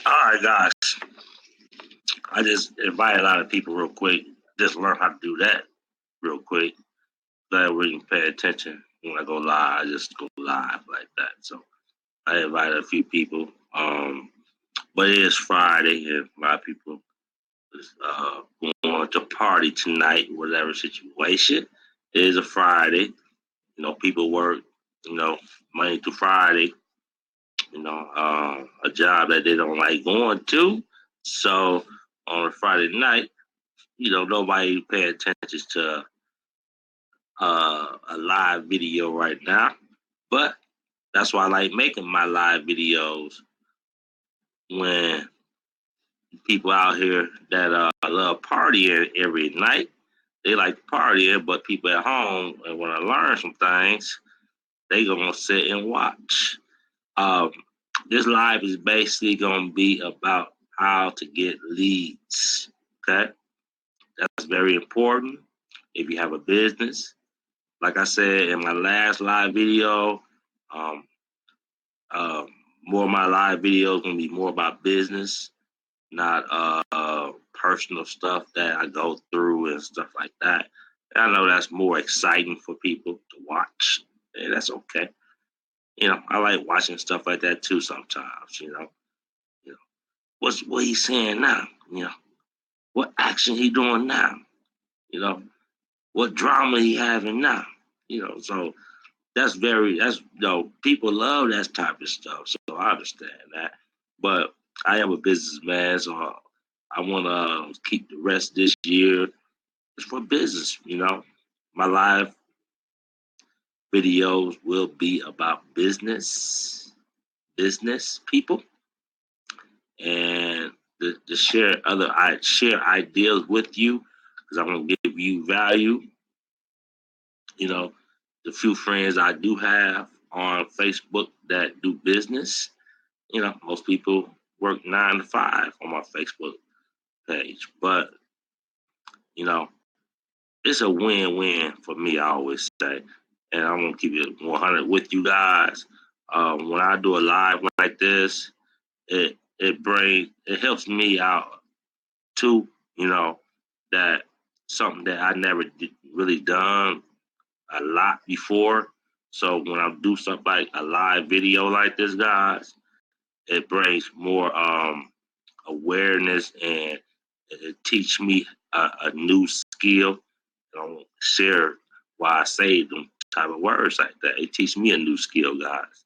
All right, guys. I just invite a lot of people real quick. Just learn how to do that real quick. That way you can pay attention when I go live. I just go live like that. So I invited a few people. But it is Friday, and a lot of people is going to party tonight, whatever situation. It is a Friday. People work, Monday through Friday. A job that they don't like going to. So on a Friday night, nobody paying attention to a live video right now. But that's why I like making my live videos when people out here that love partying every night. They like partying, but people at home and want to learn some things, they gonna sit and watch. Um, this live is basically gonna be about how to get leads. Okay, that's very important. If you have a business, like I said in my last live video, um, um, more of my live videos gonna be more about business, not personal stuff that I go through and stuff like that. And I know that's more exciting for people to watch, and that's okay. I like watching stuff like that too sometimes. You know what he's saying now. What action he doing now. You know what drama he having now. So people love that type of stuff. So I understand that. But I am a businessman, so I want to keep the rest this year. It's for business. My live videos will be about business people, and to share ideas with you because I want to give you value. The few friends I do have on Facebook that do business, most people work 9 to 5 on my Facebook page. But, you know, it's a win-win for me, I always say. And I'm going to keep it 100 with you guys. When I do a live like this, it helps me out too, that something that I never really done a lot before. So when I do something like a live video like this, guys, it brings more awareness and it teach me a new skill. I don't share why I say them type of words like that. It teach me a new skill, guys,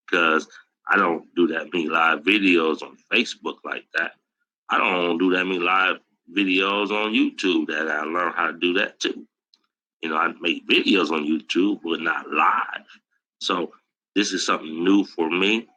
because I don't do that many live videos on Facebook like that. I don't do that many live videos on YouTube that I learned how to do that too. I make videos on YouTube, but not live. So this is something new for me.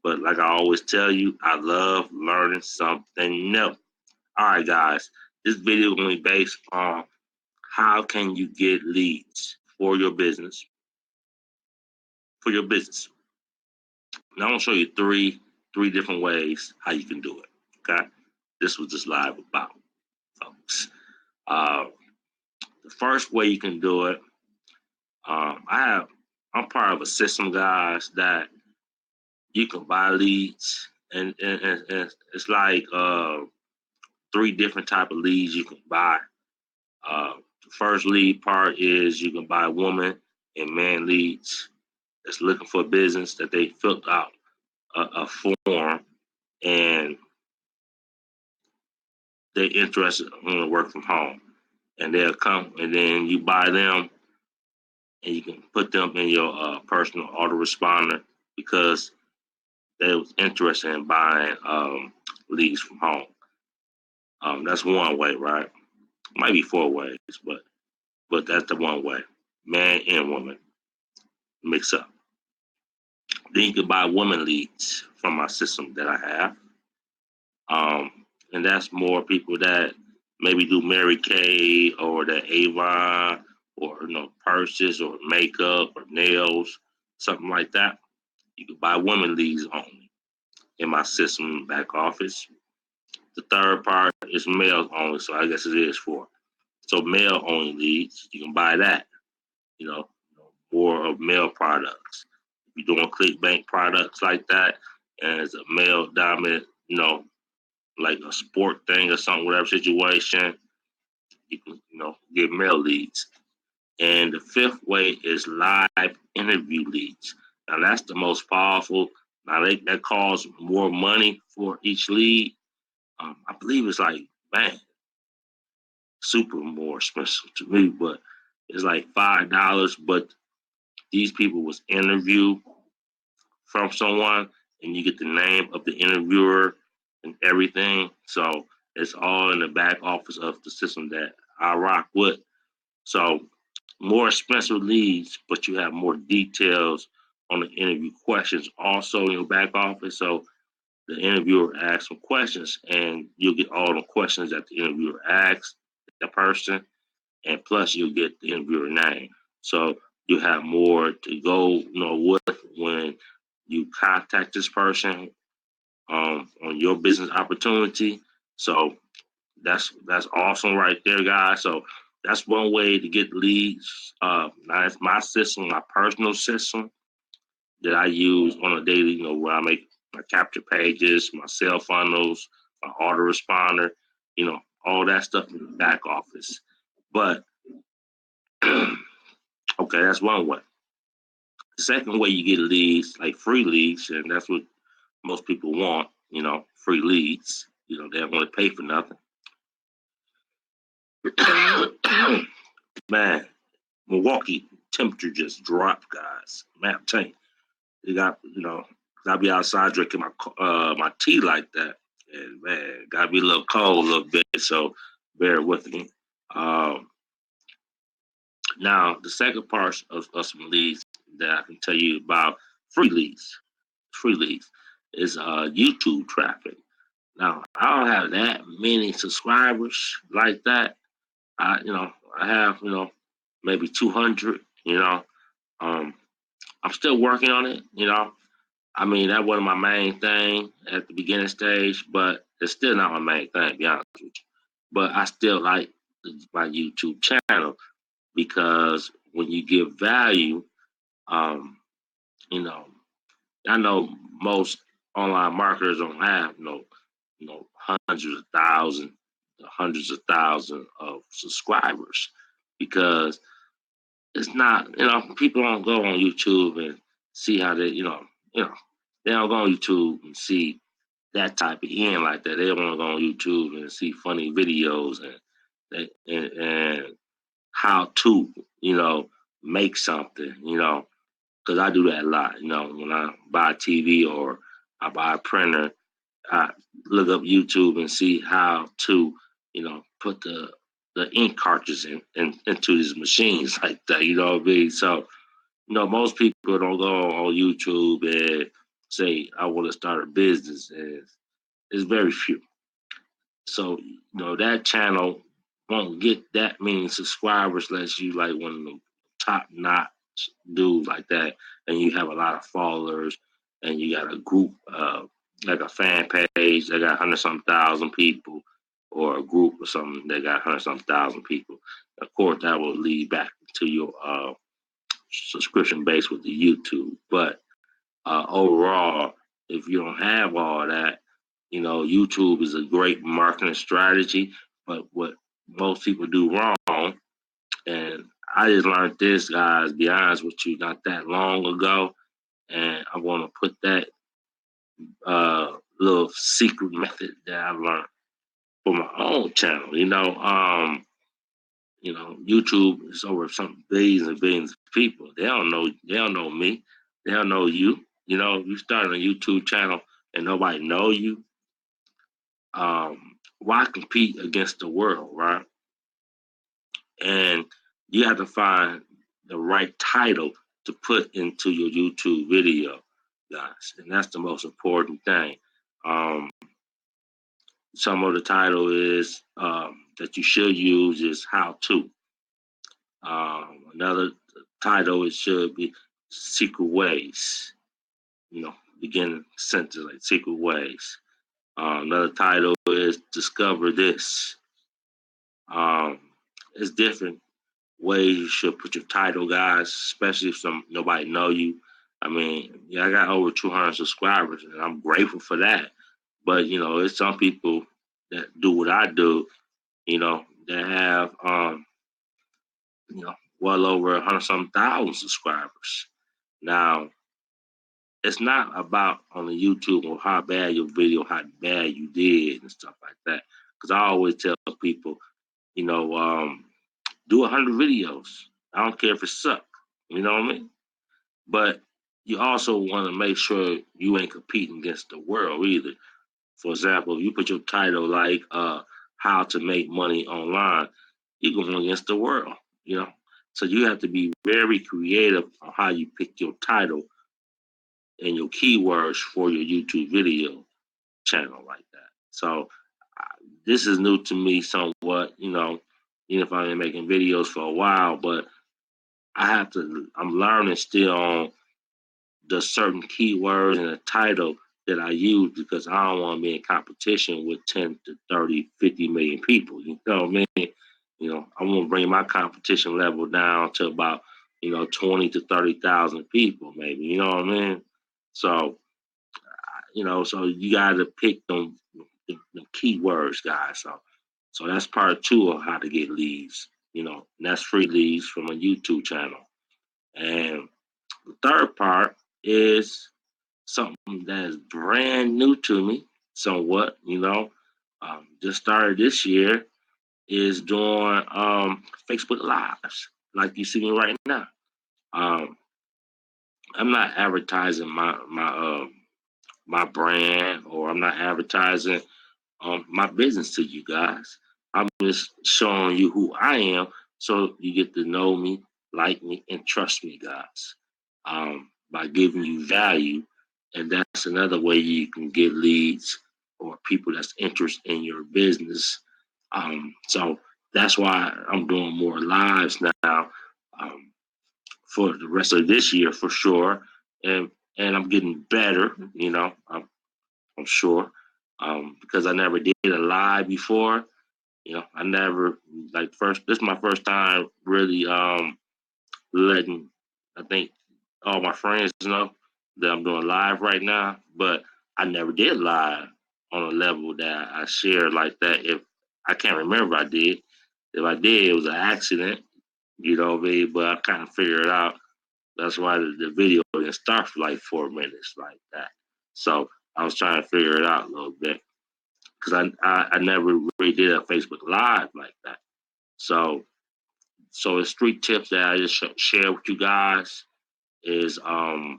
But like I always tell you, I love learning something new. All right, guys, this video is going to be based on how can you get leads for your business. For your business. Now I'm going to show you three different ways how you can do it. Okay, this was just live about, folks. The first way you can do it, I'm part of a system, guys, that you can buy leads, and it's like 3 different type of leads you can buy. The first lead part is you can buy woman and man leads that's looking for a business that they filled out a form and they're interested in work from home, and they'll come and then you buy them and you can put them in your personal autoresponder because they was interested in buying leads from home. That's one way, right? Might be 4 ways, but that's the one way. Man and woman mix up. Then you can buy woman leads from my system that I have. And that's more people that maybe do Mary Kay or the Avon or purses or makeup or nails, something like that. You can buy woman leads only in my system back office. The third part is male only, so I guess it is 4. So male only leads, you can buy that. You know, more of male products. If you're doing ClickBank products like that, and it's a male dominant like a sport thing or something, whatever situation, you can, get mail leads. And the fifth way is live interview leads. Now that's the most powerful. Now that costs more money for each lead. I believe it's like, man, super more expensive to me, but it's like $5. But these people was interviewed from someone, and you get the name of the interviewer and everything. So it's all in the back office of the system that I rock with. So more expensive leads, but you have more details on the interview questions also in your back office. So the interviewer asks some questions, and you'll get all the questions that the interviewer asks the person, and plus you'll get the interviewer name. So you have more to go, with when you contact this person on your business opportunity. So that's awesome right there, guys. So that's one way to get leads. Now it's my system, my personal system that I use on a daily, where I make my capture pages, my sale funnels, my autoresponder, all that stuff in the back office. But okay, that's one way. The second way you get leads, like free leads, and that's what most people want, free leads. They don't want to pay for nothing. Man, Milwaukee temperature just dropped, guys. Man, I'm telling you, you got, I be outside drinking my tea like that, and man, gotta be a little cold a little bit. So bear with me. Now, the second part of some leads that I can tell you about, free leads, is YouTube traffic. Now, I don't have that many subscribers like that. I have, maybe 200, I'm still working on it, I mean, that wasn't my main thing at the beginning stage, but it's still not my main thing, to be honest with you. But I still like my YouTube channel because when you give value, you know, I know most online marketers don't have hundreds of thousands of subscribers because it's not, people don't go on YouTube and see how they don't go on YouTube and see that type of end like that. They don't want to go on YouTube and see funny videos and how to, make something, because I do that a lot. When I buy a TV or I buy a printer, I look up YouTube and see how to, put the ink cartridges into these machines like that. You know what I mean? So, most people don't go on YouTube and say, I want to start a business. And it's very few. So, that channel won't get that many subscribers unless you like one of the top notch dudes like that, and you have a lot of followers, and you got a group, like a fan page that got 100-something thousand people, or a group or something that got 100-something thousand people. Of course, that will lead back to your subscription base with the YouTube. But overall, if you don't have all that, YouTube is a great marketing strategy. But what most people do wrong, and I just learned this, guys, be honest with you, not that long ago, and I want to put that little secret method that I learned for my own channel. YouTube is over some billions and billions of people. They don't know me. They don't know you. You start a YouTube channel and nobody know you. Why compete against the world, right? And you have to find the right title to put into your YouTube video, guys. And that's the most important thing. Some of the title is that you should use is how to. Another title it should be secret ways. Beginning sentence like secret ways. Another title is discover this. It's different ways you should put your title, guys, especially if nobody know you. I mean, yeah, I got over 200 subscribers, and I'm grateful for that. But it's some people that do what I do, that have well over 100 some thousand subscribers. Now, it's not about on the YouTube or how bad your video, how bad you did and stuff like that. Because I always tell people, you know, um, do 100 videos. I don't care if it sucks. You know what I mean? But you also want to make sure you ain't competing against the world either. For example, if you put your title like "How to Make Money Online," you're going against the world. You know, so you have to be very creative on how you pick your title and your keywords for your YouTube video channel like that. So this is new to me somewhat. Even if I've been making videos for a while, but I'm learning still on the certain keywords and the title that I use because I don't want to be in competition with 10 to 30, 50 million people. You know what I mean? I want to bring my competition level down to about, 20 to 30,000 people, maybe. You know what I mean? So, so you got to pick them keywords, guys. So that's part two of how to get leads, and that's free leads from a YouTube channel. And the third part is something that is brand new to me, somewhat, just started this year, is doing Facebook Lives, like you see me right now. Um, I'm not advertising my brand, or I'm not advertising my business to you guys. I'm just showing you who I am so you get to know me, like me, and trust me, guys, by giving you value. And that's another way you can get leads or people that's interested in your business. So that's why I'm doing more lives now for the rest of this year for sure. And I'm getting better, I'm sure, because I never did a live before. I never this is my first time really letting, I think, all my friends know that I'm doing live right now. But I never did live on a level that I shared like that. If I can't remember, I did. If I did, it was an accident. What I mean? But I kind of figured it out. That's why the video didn't start for like 4 minutes like that. So I was trying to figure it out a little bit because I never really did a Facebook Live like that. So it's 3 tips that I just share with you guys. Is the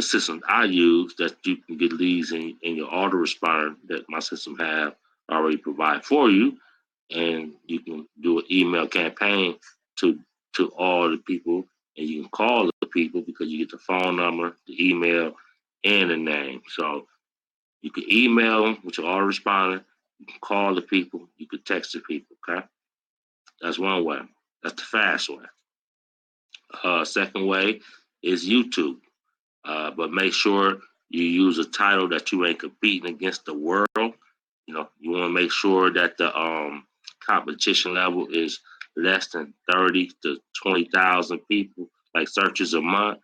system I use that you can get leads in your autoresponder that my system have already provide for you, and you can do an email campaign to all the people, and you can call the people because you get the phone number, the email, and the name. So you can email them with your autoresponder. You can call the people. You can text the people. Okay, that's one way. That's the fast way. Second way is YouTube. But make sure you use a title that you ain't competing against the world. You want to make sure that the competition level is less than 30 to 20,000 people, like searches a month,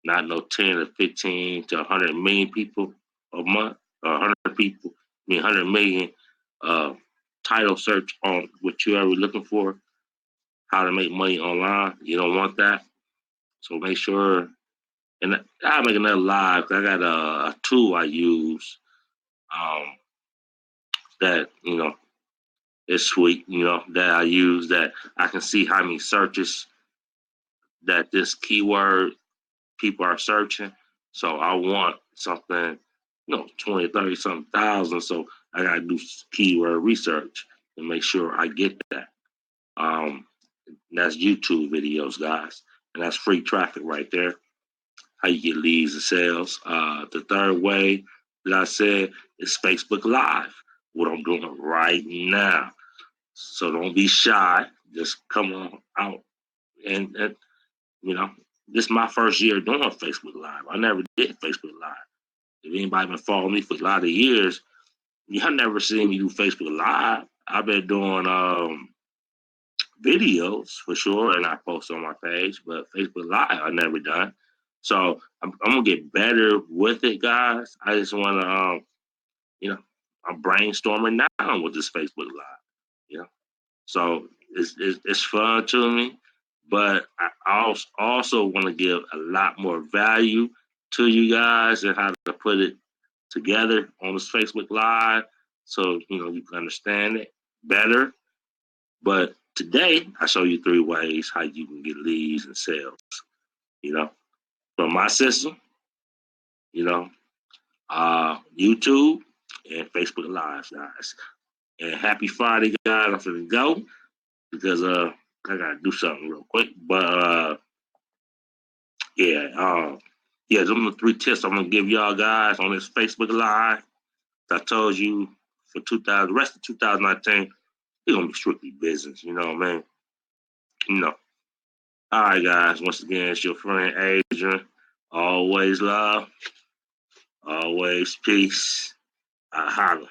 not no 10 to 15 to 100 million people a month, or 100 people, 100 million uh, title search on what you're ever looking for, how to make money online. You don't want that. So make sure, and I'll make another live. I got a tool I use um, that is sweet. That I use that I can see how many searches that this keyword people are searching. So I want something, 20, 30 something thousand. So I gotta do keyword research and make sure I get that. Um, that's YouTube videos, guys, and that's free traffic right there. How you get leads and sales. The third way that I said is Facebook Live, what I'm doing right now. So don't be shy. Just come on out. And this is my first year doing Facebook Live. I never did Facebook Live. If anybody been following me for a lot of years, y'all never seen me do Facebook Live. I've been doing videos for sure, and I post on my page, but Facebook Live I never done. So I'm gonna get better with it, guys. I just want to, you know, I'm brainstorming now with this Facebook Live. You know, so it's fun to me, but I also want to give a lot more value to you guys and how to put it together on this Facebook Live, so you can understand it better. But today I show you 3 ways how you can get leads and sales. You know, from my system. You know, YouTube and Facebook Live, guys. And happy Friday, guys. I'm finna go because I gotta do something real quick. But yeah, yeah, those are the 3 tips I'm gonna give y'all guys on this Facebook Live. I told you for the rest of 2019, it's gonna be strictly business. You know what I mean? You know. All right, guys. Once again, it's your friend Adrian. Always love, always peace. I holla.